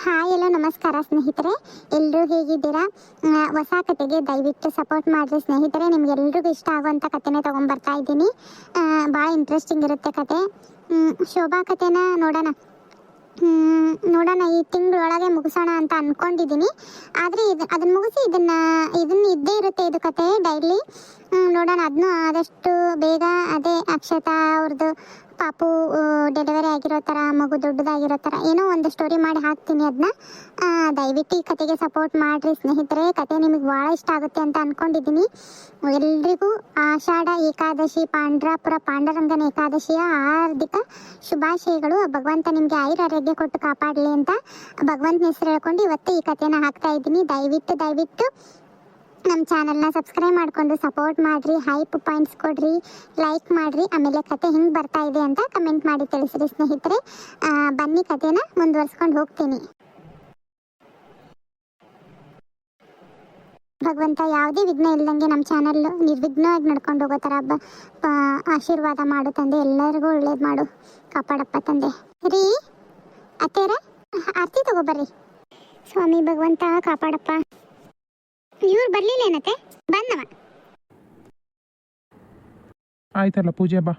Hi ಎಲ್ಲೋ ನಮಸ್ಕಾರ ಸ್ನೇಹಿತರೆ, ಎಲ್ಲರೂ ಹೇಗಿದ್ದೀರಾ? ಹೊಸ ಕತೆಗೆ ದಯವಿಟ್ಟು ಸಪೋರ್ಟ್ ಮಾಡಿರಿ ಸ್ನೇಹಿತರೆ. ನಿಮ್ಗೆಲ್ರಿಗೂ ಇಷ್ಟ ಆಗುವಂಥ ಕತೆನೇ ತೊಗೊಂಡ್ಬರ್ತಾ ಇದ್ದೀನಿ. ಭಾಳ ಇಂಟ್ರೆಸ್ಟಿಂಗ್ ಇರುತ್ತೆ ಕತೆ. ಶೋಭಾ ಕತೆನ ನೋಡೋಣ ಈ ತಿಂಗಳೊಳಗೆ ಮುಗಿಸೋಣ ಅಂತ ಅಂದ್ಕೊಂಡಿದ್ದೀನಿ. ಆದರೆ ಅದನ್ನು ಮುಗಿಸಿ ಇದನ್ನು ಇದ್ದೇ ಇರುತ್ತೆ ಇದು ಕತೆ ಡೈಲಿ. ನೋಡೋಣ ಅದನ್ನು ಆದಷ್ಟು ಬೇಗ. ಅದೇ ಅಕ್ಷತಾ ಅವ್ರದ್ದು ಪಾಪು ಡೆಲಿವರಿ ಆಗಿರೋ ಥರ, ಮಗು ದೊಡ್ಡದಾಗಿರೋ ಥರ ಏನೋ ಒಂದು ಸ್ಟೋರಿ ಮಾಡಿ ಹಾಕ್ತೀನಿ. ಅದನ್ನ ದಯವಿಟ್ಟು ಈ ಕತೆಗೆ ಸಪೋರ್ಟ್ ಮಾಡಿರಿ ಸ್ನೇಹಿತರೆ. ಕತೆ ನಿಮಗೆ ಭಾಳ ಇಷ್ಟ ಆಗುತ್ತೆ ಅಂತ ಅಂದ್ಕೊಂಡಿದ್ದೀನಿ. ಎಲ್ರಿಗೂ ಆಷಾಢ ಏಕಾದಶಿ, ಪಾಂಡುರಂಗನ ಏಕಾದಶಿಯ ಹಾರ್ದಿಕ ಶುಭಾಶಯಗಳು. ಭಗವಂತ ನಿಮಗೆ ಆಯುರಾರೋಗ್ಯ ಕೊಟ್ಟು ಕಾಪಾಡಲಿ ಅಂತ ಭಗವಂತನ ಹೆಸರು ಹೇಳ್ಕೊಂಡು ಇವತ್ತು ಈ ಕತೆನ ಹಾಕ್ತಾ ಇದ್ದೀನಿ. ದಯವಿಟ್ಟು ನಮ್ಮ ಚಾನಲ್ನ ಸಬ್ಸ್ಕ್ರೈಬ್ ಮಾಡಿಕೊಂಡು ಸಪೋರ್ಟ್ ಮಾಡಿರಿ, ಹೈಪ್ ಪಾಯಿಂಟ್ಸ್ ಕೊಡ್ರಿ, ಲೈಕ್ ಮಾಡಿರಿ. ಆಮೇಲೆ ಕತೆ ಹೆಂಗೆ ಬರ್ತಾ ಇದೆ ಅಂತ ಕಮೆಂಟ್ ಮಾಡಿ ತಿಳಿಸ್ರಿ ಸ್ನೇಹಿತರೆ. ಬನ್ನಿ ಕತೆನ ಮುಂದುವರ್ಸ್ಕೊಂಡು ಹೋಗ್ತೀನಿ. ಭಗವಂತ ಯಾವುದೇ ವಿಘ್ನ ಇಲ್ದಂಗೆ ನಮ್ಮ ಚಾನಲ್ ನಿರ್ವಿಘ್ನವಾಗಿ ನಡ್ಕೊಂಡು ಹೋಗೋ ಥರ ಆಶೀರ್ವಾದ ಮಾಡು ತಂದೆ. ಎಲ್ಲರಿಗೂ ಒಳ್ಳೇದು ಮಾಡು, ಕಾಪಾಡಪ್ಪ ತಂದೆ. ರೀ ಅತ್ತೇರ ಆರತಿ ತಗೋಬರ್ರಿ. ಸ್ವಾಮಿ ಭಗವಂತ ಕಾಪಾಡಪ್ಪ. ಇವ್ರು ಬರ್ಲಿಲ್ಲ ಏನತ್ತೆ? ಬಂದವ ಆಯ್ತಲ್ಲ ಪೂಜೆ, ಬಾ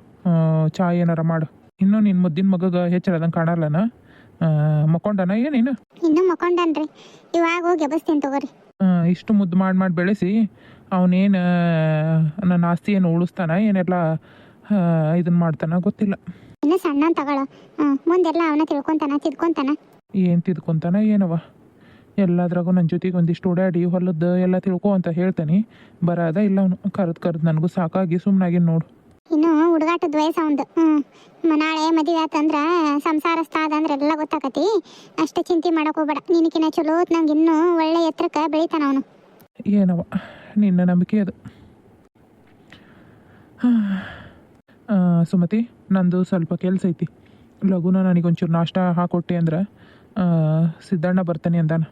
ಚಾ ಏನಾರ ಮಾಡು. ಇನ್ನೂ ನಿನ್ನ ಮುದ್ದಿನ ಮಗಗೆ ಹೆಚ್ಚಳದಂಗೆ ಕಾಣಲ್ಲನ? ಮಕ್ಕೊಂಡನ ಏನೇನು? ಇನ್ನೂ ಮಕ್ಕೊಂಡನ್ರಿ, ಇವಾಗ ಹೋಗಿ ಎಬಸ್ತೀನಿ ತಗೋರಿ. ಇಷ್ಟು ಮುದ್ದು ಮಾಡಿ ಬೆಳೆಸಿ ಅವನೇನು ನನ್ನ ಆಸ್ತಿ ಏನು ಉಳಿಸ್ತಾನ, ಏನೆಲ್ಲ ಇದನ್ನ ಮಾಡ್ತಾನ ಗೊತ್ತಿಲ್ಲ. ಇನ್ನೂ ಸಣ್ಣ ತಗೊಳ್ಳೋ, ಮುಂದೆಲ್ಲ ಅವನ ತಿದ್ಕೊಂತಾನ. ಏನು ತಿದ್ಕೊಂತಾನ ಏನವ? ಎಲ್ಲದ್ರಾಗೂ ನನ್ನ ಜೊತೆಗೆ ಒಂದಿಷ್ಟು ಓಡಾಡಿ ಹೊಲದ್ದು ಎಲ್ಲ ತಿಳ್ಕೊ ಅಂತ ಹೇಳ್ತೇನೆ. ಬರೋದ ಇಲ್ಲ ಅವನು. ಕರೆದು ನನಗೂ ಸಾಕಾಗಿ ಸುಮ್ಮನಾಗಿನ್ ನೋಡು. ಇನ್ನು ಹುಡುಗಾಟದ ವಯಸ್ಸು ಅವಂದು. ನಾಳೆ ಮದುವೆ ಆತಂದ್ರೆ ಸಂಸಾರಸ್ಥ ಅದಂದ್ರೆ ಎಲ್ಲ ಗೊತ್ತಾಕತಿ. ಅಷ್ಟು ಚಿಂತೆ ಮಾಡಕ್ ಹೋಗ್ಬೇಡ. ನಿನಕಿನ ಚಲೋ ನಂಗೆ ಇನ್ನೂ ಒಳ್ಳೆ ಎತ್ತರಕ್ಕೆ ಬೆಳಿತಾನ ಅವನು. ಏನವ ನಿನ್ನ ನಂಬಿಕೆ ಅದು. ಸುಮತಿ, ನಂದು ಸ್ವಲ್ಪ ಕೆಲಸ ಐತಿ. ಲಘುನ ನನಗೊಂಚೂರು ನಾಷ್ಟ ಹಾಕೊಟ್ಟೆ ಅಂದ್ರೆ ಸಿದ್ದಣ್ಣ ಬರ್ತಾನೆ ಅಂದಾನ.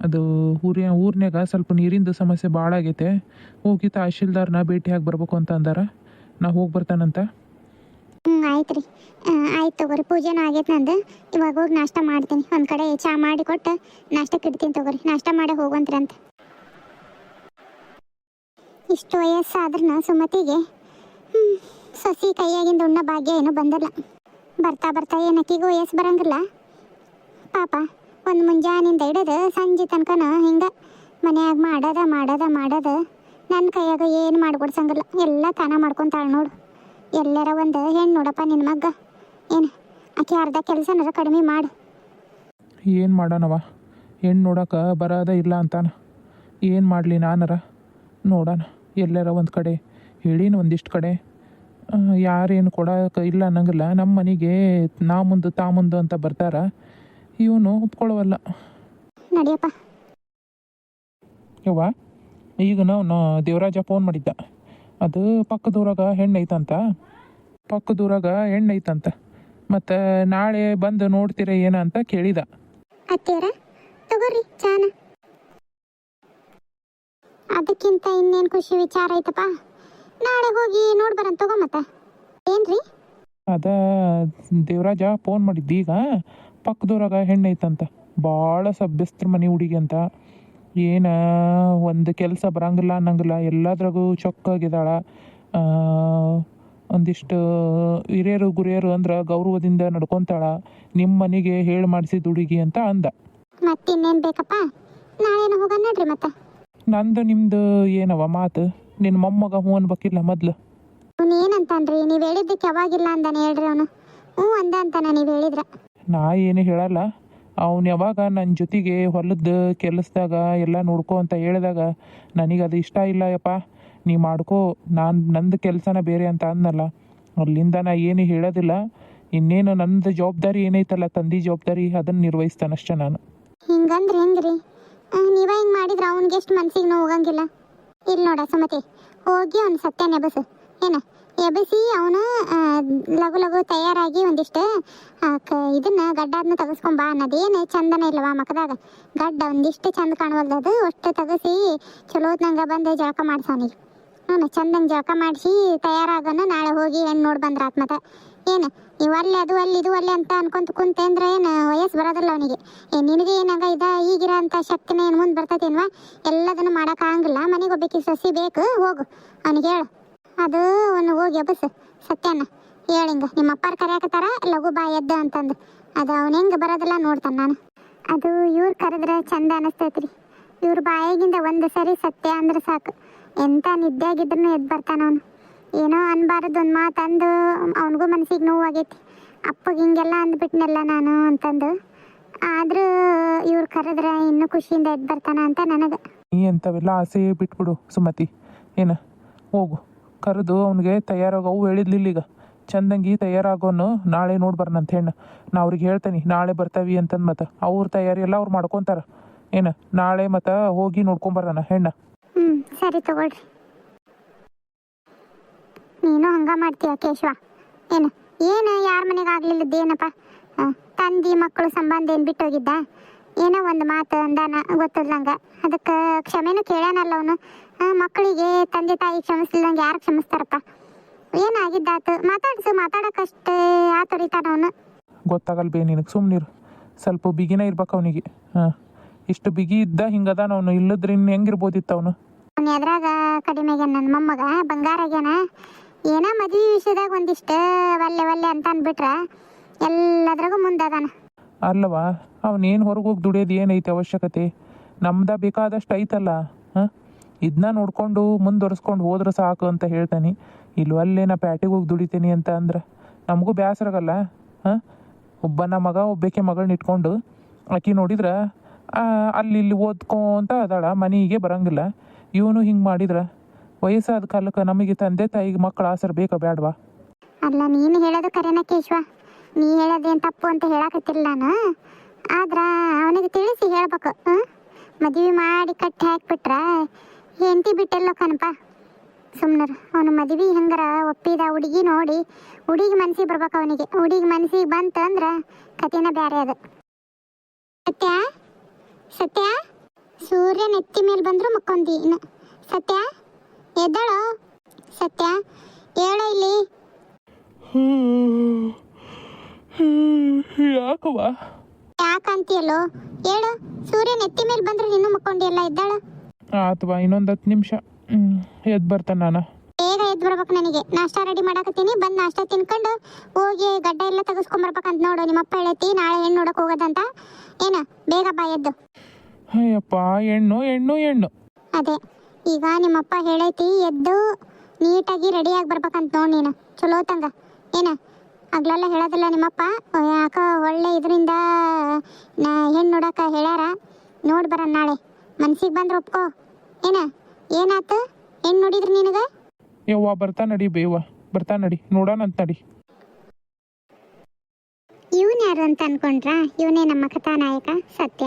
ಅದು ಊರ್ನ್ಯಾಗ ಸ್ವಲ್ಪ ನೀರಿಂದು ಸಮಸ್ಯೆ ಭಾಳ ಆಗೈತೆ. ಹೋಗಿ ತಹಶೀಲ್ದಾರ್ನ ಭೇಟಿಯಾಗಿ ಬರ್ಬೇಕು ಅಂತ ಅಂದಾರ. ನಾ ಹೋಗಿ ಬರ್ತಾನಂತ. ಆಯ್ತು ರೀ, ಆಯ್ತು ತಗೋರಿ. ಪೂಜೆನೂ ಆಗೈತೆ ನಂದು. ಇವಾಗ ಹೋಗಿ ನಾಷ್ಟ ಮಾಡ್ತೀನಿ. ಒಂದು ಕಡೆ ಚಾ ಮಾಡಿ ಕೊಟ್ಟು ನಾಷ್ಟಕ್ಕೆ ಇಡ್ತೀನಿ ತಗೋರಿ. ನಾಷ್ಟ ಮಾಡೇ ಹೋಗುವಂತ್ರಿ ಅಂತ. ಇಷ್ಟು ವಯಸ್ಸಾದ್ರೂ ಸುಮತಿಗೆ ಸಸಿ ಕೈಯಾಗಿಂದ ಉಣ್ಣ ಭಾಗ್ಯ ಏನೂ ಬಂದಿಲ್ಲ. ಬರ್ತಾ ಏನಕ್ಕಿಗೂ ವಯಸ್ಸು ಬರಂಗಿಲ್ಲ ಪಾಪ. ಒಂದು ಮುಂಜಾನಿಂದ ಹಿಡಿದು ಸಂಜೆ ತನಕನ ಹಿಂಗೆ ಮನ್ಯಾಗ ಮಾಡೋದ ನನ್ನ ಕೈಯಾಗ ಏನು ಮಾಡಿಕೊಡ್ಸಂಗಿಲ್ಲ. ಎಲ್ಲ ತಾನ ಮಾಡ್ಕೊತಾಳೆ ನೋಡು. ಎಲ್ಲರ ಒಂದು ಹೆಣ್ಣು ನೋಡಪ್ಪ ನಿನ್ನ ಮಗ್ಗ. ಏನು ಆಕೆ ಅರ್ಧ ಕೆಲಸನಾರ ಕಡಿಮೆ ಮಾಡು. ಏನು ಮಾಡೋಣವ? ಹೆಣ್ಣು ನೋಡೋಕೆ ಬರೋದ ಇಲ್ಲ ಅಂತಾನ. ಏನು ಮಾಡಲಿ ನಾನರ? ನೋಡೋಣ. ಎಲ್ಲರ ಒಂದು ಕಡೆ ಹೇಳಿನ ಒಂದಿಷ್ಟು ಕಡೆ ಯಾರೇನು ಕೊಡೋಕೆ ಇಲ್ಲ ಅನ್ನಂಗಿಲ್ಲ. ನಮ್ಮ ಮನೆಗೆ ನಾ ಮುಂದು ಅಂತ ಬರ್ತಾರ. ಇವನು ಒಪ್ಕೊಳ್ಳವಲ್ಲ. ನಡಿಯಪ್ಪ. ಯವ್ವ, ಈಗ ನಾವು ದೇವರಾಜ ಫೋನ್ ಮಾಡಿದ್ದ. ಅದು ಪಕ್ಕದೂರಾಗ ಹೆಣ್ಣು ಐತಂತ. ಮತ್ತು ನಾಳೆ ಬಂದು ನೋಡ್ತೀರ ಏನ ಅಂತ ಕೇಳಿದ. ಅತ್ತೇರ ತಗೋರಿ ಚಾನ. ಅದಕ್ಕಿಂತ ಇನ್ನೇನು ಖುಷಿ ವಿಚಾರ ಐತಪ್ಪ. ನಾಳೆ ಹೋಗಿ ನೋಡ್ಬರಂತ ತಗೋ. ಮತ್ತೆ ಏನ್ರಿ? ಅದ ದೇವರಾಜ ಫೋನ್ ಮಾಡಿದ್ದು. ಈಗ ಪಕ್ಕದೂರಾಗ ಹೆಣ್ಣು ಐತಂತ. ಭಾಳ ಸಭ್ಯಸ್ತ್ರ ಮನೆ ಹುಡುಗಿ ಅಂತ. ಏನು ಒಂದು ಕೆಲಸ ಬರಂಗಿಲ್ಲ ಅನ್ನಂಗಿಲ್ಲ. ಎಲ್ಲದ್ರಾಗೂ ಚೊಕ್ಕಾಗಿದ್ದಾಳ. ಒಂದಿಷ್ಟು ಹಿರಿಯರು ಗುರಿಯರು ಅಂದ್ರೆ ಗೌರವದಿಂದ ನಡ್ಕೊತಾಳ. ನಿಮ್ಮ ಮನೆಗೆ ಹೇಳಿ ಮಾಡಿಸಿದ ಹುಡುಗಿ ಅಂತ ಅಂದ. ಮತ್ತಿನ್ನೇನು ಬೇಕಪ್ಪ? ನಾಳೆನ ಹೋಗೋಣ ನೋಡ್ರಿ. ಮತ್ತೆ ನಂದು ನಿಮ್ದು ಏನವ ಮಾತು? ನಿನ್ನ ಮೊಮ್ಮಗ ಹ್ಞೂ ಅನ್ಬೇಕಿಲ್ಲ ಮೊದ್ಲು. ಅವನು ಏನಂತಾನ್ರಿ? ನೀವು ಹೇಳಿದ್ದಕ್ಕೆ ಯಾವಾಗಿಲ್ಲ ಅಂದಾನೆ ಹೇಳ್ರಿ. ಅವನು ಹ್ಞೂ ಅಂತಾನೆ ನೀವು ಹೇಳಿದ್ರ. ನಾ ಏನು ಹೇಳಲ್ಲ. ಅವನು ಯಾವಾಗ ನನ್ನ ಜೊತೆಗೆ ಹೊಲದ ಕೆಲಸದಾಗ ಎಲ್ಲ ನೋಡ್ಕೊ ಅಂತ ಹೇಳಿದಾಗ ನನಗೆ ಅದು ಇಷ್ಟ ಇಲ್ಲ. ಯಪ್ಪ ನೀ ಮಾಡ್ಕೋ, ನಂದು ಕೆಲಸನ ಬೇರೆ ಅಂತ ಅಂದಲ್ಲ. ಅಲ್ಲಿಂದ ನಾ ಏನು ಹೇಳೋದಿಲ್ಲ. ಇನ್ನೇನು ನಂದು ಜವಾಬ್ದಾರಿ ಏನೈತಲ್ಲ, ತಂದೆ ಜವಾಬ್ದಾರಿ, ಅದನ್ನು ನಿರ್ವಹಿಸ್ತಾನಷ್ಟೇ ನಾನು. ಹಿಂಗಂದ್ರೆ ಹೆಂಗ್ರಿ? ನೀವ ಹಿಂಗೆ ಮಾಡಿದ್ರೆ ಅವ್ನಿಗೆ ಎಷ್ಟು ಮನ್ಸಿಗೆ ನೋವು ಹೋಗಂಗಿಲ್ಲ. ಇಲ್ಲಿ ನೋಡ ಸುಮತಿ, ಹೋಗಿ ಅವ್ನು ಸತ್ಯನ ಎಬಸಿ ಅವನು ಲಘು ತಯಾರಾಗಿ ಒಂದಿಷ್ಟು ಇದನ್ನ ಗಡ್ಡಾದ್ನ ತೆಗೆಸ್ಕೊಂಬಾ. ಅನ್ನೋದೇನು ಚಂದನ ಇಲ್ಲವಾ ಮಕದಾಗ ಗಡ್ಡ ಒಂದಿಷ್ಟು ಚಂದ ಕಾಣುವಲ್ದು. ಅಷ್ಟು ತೆಗೆಸಿ ಚಲೋತ್ನಂಗೆ ಬಂದು ಜಳಕ ಮಾಡ್ಸವನಿಗೆ. ಚಂದಂಗೆ ಜಳಕ ಮಾಡಿಸಿ ತಯಾರಾಗೋನು. ನಾಳೆ ಹೋಗಿ ಹೆಣ್ಣು ನೋಡಿ ಬಂದ್ರಾತ್. ಮತ್ತೆ ಏನು ಇವು ಅಲ್ಲಿ ಅದು ಅಲ್ಲಿ ಇದು ಅಲ್ಲಿ ಅಂತ ಅನ್ಕೊಂತ ಕುಂತೆ ಅಂದ್ರೆ ಏನು ವಯಸ್ಸು ಬರೋದಿಲ್ಲ ಅವನಿಗೆ. ನಿನಗೆ ಏನಂಗ ಈಗಿರೋ ಅಂತ ಶಕ್ತಿನ ಏನು ಮುಂದೆ ಬರ್ತೈತೇನ್ವಾ? ಎಲ್ಲದನ್ನು ಮಾಡೋಕ್ಕಾಗಂಗಿಲ್ಲ. ಮನೆಗೆ ಒಬ್ಬಾಕಿ ಸೊಸಿ ಬೇಕು, ಹೋಗು ಅವನಿಗೆ ಹೇಳು. ಅದು ಅವನು ಹೋಗಿ ಎಬ್ಬಸ್ ಸತ್ಯನ ಹೇಳಿಂಗ ನಿಮ್ಮ ಅಪ್ಪಾರು ಕರೆಯಾಕತ್ತಾರ ಲಘು ಬಾ ಎದ್ದ ಅಂತಂದು. ಅದು ಅವನ ಹೆಂಗೆ ಬರೋದಿಲ್ಲ ನೋಡ್ತಾನೆ ನಾನು. ಅದು ಇವ್ರು ಕರೆದ್ರೆ ಚಂದ ಅನಿಸ್ತೈತ್ರಿ. ಇವ್ರ ಬಾಯಾಗಿಂದ ಒಂದು ಸರಿ ಸತ್ಯ ಅಂದ್ರೆ ಸಾಕು, ಎಂಥ ನಿದ್ದೆಯಾಗಿದ್ರು ಎದ್ದು ಬರ್ತಾನೆ ಅವನು. ಏನೋ ಅನ್ಬಾರದು ಒಂದು ಮಾತು ಅಂದು ಅವನಿಗೂ ಮನಸ್ಸಿಗೆ ನೋವಾಗೈತಿ. ಅಪ್ಪಗೆ ಹಿಂಗೆಲ್ಲ ಅಂದ್ಬಿಟ್ನೆಲ್ಲ ನಾನು ಅಂತಂದು. ಆದರೂ ಇವ್ರು ಕರೆದ್ರೆ ಇನ್ನೂ ಖುಷಿಯಿಂದ ಎದ್ದು ಬರ್ತಾನ ಅಂತ ನನಗೆ. ನೀ ಅಂಥವೆಲ್ಲ ಆಸೆ ಬಿಟ್ಬಿಡು ಸುಮತಿ. ಏನು ಹೋಗು ಕರೆದು ಅವನಿಗೆ ತಯಾರಾಗೋ ಅವು ಹೇಳಿದ್ಲಿಲ್ಲ ಈಗ ಚಂದಂಗಿ ತಯಾರಾಗೋನು ನಾಳೆ ನೋಡಿ ಬರೋಣಂತ ಹೆಣ್ಣು. ನಾ ಅವ್ರಿಗೆ ಹೇಳ್ತೇನೆ ನಾಳೆ ಬರ್ತಾವಿ ಅಂತಂದು. ಮತ್ತು ಅವ್ರ ತಯಾರಿ ಎಲ್ಲ ಅವ್ರು ಮಾಡ್ಕೊತಾರ. ಏನು ನಾಳೆ ಮತ್ತು ಹೋಗಿ ನೋಡ್ಕೊಂಬರೋಣ ಹೆಣ್ಣ. ಸರಿ ತಗೊಳ್ರಿ. ನೀನು ಹಂಗ ಮಾಡ್ತೀಯ ಕೇಶವ? ಏನು ಏನು ಯಾರ ಮನೆಗೆ ಆಗ್ಲಿಲ್ಲದ್ದೇನಪ್ಪ? ತಂದಿ ಮಕ್ಕಳು ಸಂಬಂಧ ಏನು ಬಿಟ್ಟೋಗಿದ್ದ? ಏನೋ ಒಂದು ಮಾತು ಅಂದಾನ ಗೊತ್ತಿಲ್ಲಂಗೆ. ಅದಕ್ಕೆ ಕ್ಷಮೆನೂ ಕೇಳ್ಯಾನಲ್ಲ ಅವನು. ಮಕ್ಕಳಿಗೆ ತಂದೆ ತಾಯಿ ಕ್ಷಮಿಸ್ಲಿಲ್ಲಂಗೆ ಯಾರು ಕ್ಷಮಿಸ್ತಾರಪ್ಪ? ಏನಾಗಿದ್ದಾತು ಮಾತಾಡೋಕ್ಕಷ್ಟೇ ಆತೊರಿತಾನ ಅವನು. ಗೊತ್ತಾಗಲ್ಲ ಬೇ ನಿನಗೆ, ಸುಮ್ಮನಿರು. ಸ್ವಲ್ಪ ಬಿಗಿನ ಇರ್ಬೇಕು ಅವನಿಗೆ. ಇಷ್ಟು ಬಿಗಿ ಇದ್ದ ಹಿಂಗದ ಅವನು. ಇಲ್ಲದ್ರೆ ಇನ್ನು ಹೆಂಗಿರ್ಬೋದಿತ್ತು ಅವನು? ಅವ್ನು ಎದ್ರಾಗ ಕಡಿಮೆಗೆ ನನ್ನ ಮೊಮ್ಮಗ ಬಂಗಾರಾಗ್ಯಾನ. ಏನೋ ಮದುವೆ ವಿಷಯದಾಗ ಒಂದಿಷ್ಟು ಒಲ್ಲೆ ಅಂತ ಅಂದ್ಬಿಟ್ರೆ ಎಲ್ಲದ್ರಾಗೂ ಮುಂದದಾನ. ಅಲ್ಲವಾ ಅವನೇನು ಹೊರಗೆ ಹೋಗಿ ದುಡಿಯೋದು ಏನೈತೆ ಅವಶ್ಯಕತೆ? ನಮ್ದ ಬೇಕಾದಷ್ಟು ಐತಲ್ಲ. ಇದನ್ನ ನೋಡ್ಕೊಂಡು ಮುಂದುವರ್ಸ್ಕೊಂಡು ಹೋದ್ರೆ ಸಾಕು ಅಂತ ಹೇಳ್ತಾನೆ. ಇಲ್ವಲ್ಲೇ ನಾ ಪ್ಯಾಟಿಗೆ ಹೋಗಿ ದುಡಿತೀನಿ ಅಂತ ಅಂದ್ರೆ ನಮಗೂ ಬೇಸರಾಗಲ್ಲ. ಒಬ್ಬನ ಮಗ ಒಬ್ಬಾಕೆ ಮಗಳನ್ನ ಇಟ್ಕೊಂಡು ಆಕಿ ನೋಡಿದ್ರೆ ಅಲ್ಲಿ ಇಲ್ಲಿ ಓದ್ಕೊಂತ ಅದಾಳ, ಮನೆಗೆ ಬರಂಗಿಲ್ಲ. ಇವನು ಹಿಂಗೆ ಮಾಡಿದ್ರೆ ವಯಸ್ಸಾದ ಕಾಲಕ್ಕೆ ನಮಗೆ ತಂದೆ ತಾಯಿಗೆ ಮಕ್ಕಳ ಆಸರೆ ಬೇಕಾ ಬೇಡವಾ? ಅಲ್ಲ ನೀನು ಹೇಳೋದು ಕರೆನ ಕೇಶವ, ನೀ ಹೇಳೋದೇನು ತಪ್ಪು ಅಂತ ಹೇಳಕತ್ತಿಲ್ಲ ನಾನು. ಆದ್ರೆ ಅವನಿಗೆ ತಿಳಿಸಿ ಹೇಳ್ಬೇಕು. ಮದುವೆ ಮಾಡಿ ಕಟ್ಟಿ ಹಾಕ್ಬಿಟ್ರೆ ಹೆಂಡತಿ ಬಿಟ್ಟೆಲ್ಲೋ ಕಣಪ್ಪ. ಸುಮ್ಮನೆ ಅವನು ಮದುವೆ ಹೆಂಗಾರ ಒಪ್ಪಿದ ಹುಡುಗಿ ನೋಡಿ ಹುಡುಗಿ ಮನಸ್ಸಿಗೆ ಬರ್ಬೇಕು ಅವನಿಗೆ. ಹುಡುಗಿ ಮನಸ್ಸಿಗೆ ಬಂತು ಅಂದ್ರೆ ಕಥೆನ ಬೇರೆ ಅದು. ಸತ್ಯ ಸತ್ಯ ಸೂರ್ಯ ನೆತ್ತಿ ಮೇಲೆ ಬಂದ್ರು ಮಕ್ಕೊಂದಿ ಇನ್ನು. ಸತ್ಯ ಎದ್ದಳು. ಸತ್ಯ ಹೇಳು ಇಲ್ಲಿ. ಯಾಕವ್ವ? ಯಾಕಂತೀಯಲ್ಲೋ ಹೇಳು. ಸೂರ್ಯ ನೆತ್ತಿ ಮೇಲೆ ಬಂದ್ರು ನೀನು ಮಕ್ಕೊಂಡಿಯಲ್ಲ, ಎದ್ದಾಳು. ಆತವಾ ಇನ್ನೊಂದು 10 ನಿಮಿಷ ಎದ್ದು ಬರ್ತಾನೆ ನಾನು. ಬೇಗ ಎದ್ದು ಬರ್ಬೇಕು. ನನಗೆ ನಾಷ್ಟ ರೆಡಿ ಮಾಡಾಕತ್ತೀನಿ. ಬಂದು ನಾಷ್ಟ ತಿನ್ಕೊಂಡು ಹೋಗಿ ಗಡ್ಡ ಎಲ್ಲ ತೆಗೆಸ್ಕೊಂಬರ್ಬೇಕಂತ ನೋಡು. ನಿಮ್ಮಪ್ಪ ಹೇಳೈತಿ ನಾಳೆ ಹೆಣ್ಣು ನೋಡಕ್ಕೆ ಹೋಗೋದಂತ. ಏನು ಬೇಗ ಬಾ ಎದ್ದು. ಅಯ್ಯಪ್ಪ ಹೆಣ್ಣು ಹೆಣ್ಣು ಹೆಣ್ಣು. ಅದೇ ಈಗ ನಿಮ್ಮಪ್ಪ ಹೇಳೈತಿ ಎದ್ದು ನೀಟಾಗಿ ರೆಡಿಯಾಗಿ ಬರ್ಬೇಕಂತ ನೋಡಿ ನೀನು. ಚಲೋ ತಂಗ ಏನು ಆಗ್ಲೆಲ್ಲ ಹೇಳೋದಿಲ್ಲ ನಿಮ್ಮಪ್ಪ. ಯಾಕ ಒಳ್ಳೆ ಇದರಿಂದ ಹೆಣ್ಣು ನೋಡಕ್ಕೆ ಹೇಳ್ಯಾರ. ನೋಡಿ ಬರೋಣ ನಾಳೆ. ಮನ್ಸಿಗೆ ಬಂದ್ರೆ ಒಪ್ಕೋ. ಏನಾತು ಹೆಣ್ಣು ನೋಡಿದ್ರಿ ನಿನಗೆ? ಯವ್ವ ಬರ್ತಾ ನಡಿ ಬೇವ, ಬರ್ತಾ ನಡಿ ನೋಡೋಣಂತ ನಡಿ. ಇವನ್ ಯಾರು ಅಂತ ಅನ್ಕೊಂಡ್ರಾ? ಇವನೇ ನಮ್ಮ ಕಥಾನಾಯಕ ಸತ್ಯ.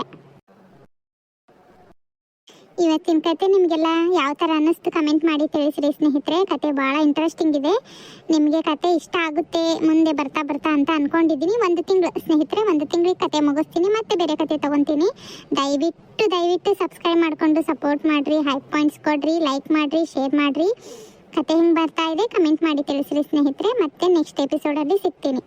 ಇವತ್ತಿನ ಕತೆ ನಿಮಗೆಲ್ಲ ಯಾವ ಥರ ಅನ್ನಿಸ್ತು ಕಮೆಂಟ್ ಮಾಡಿ ತಿಳಿಸ್ರಿ ಸ್ನೇಹಿತರೆ. ಕತೆ ಭಾಳ ಇಂಟ್ರೆಸ್ಟಿಂಗ್ ಇದೆ. ನಿಮಗೆ ಕತೆ ಇಷ್ಟ ಆಗುತ್ತೆ ಮುಂದೆ ಬರ್ತಾ ಬರ್ತಾ ಅಂತ ಅಂದ್ಕೊಂಡಿದ್ದೀನಿ. 1 ತಿಂಗಳು ಸ್ನೇಹಿತರೆ, 1 ತಿಂಗಳಿಗೆ ಕತೆ ಮುಗಿಸ್ತೀನಿ, ಮತ್ತೆ ಬೇರೆ ಕತೆ ತೊಗೊತೀನಿ. ದಯವಿಟ್ಟು ಸಬ್ಸ್ಕ್ರೈಬ್ ಮಾಡಿಕೊಂಡು ಸಪೋರ್ಟ್ ಮಾಡಿರಿ, ಹೈ ಪಾಯಿಂಟ್ಸ್ ಕೊಡ್ರಿ, ಲೈಕ್ ಮಾಡಿರಿ, ಶೇರ್ ಮಾಡಿರಿ. ಕತೆ ಹೆಂಗೆ ಬರ್ತಾ ಇದೆ ಕಮೆಂಟ್ ಮಾಡಿ ತಿಳಿಸ್ರಿ ಸ್ನೇಹಿತರೆ. ಮತ್ತೆ ನೆಕ್ಸ್ಟ್ ಎಪಿಸೋಡಲ್ಲಿ ಸಿಗ್ತೀನಿ.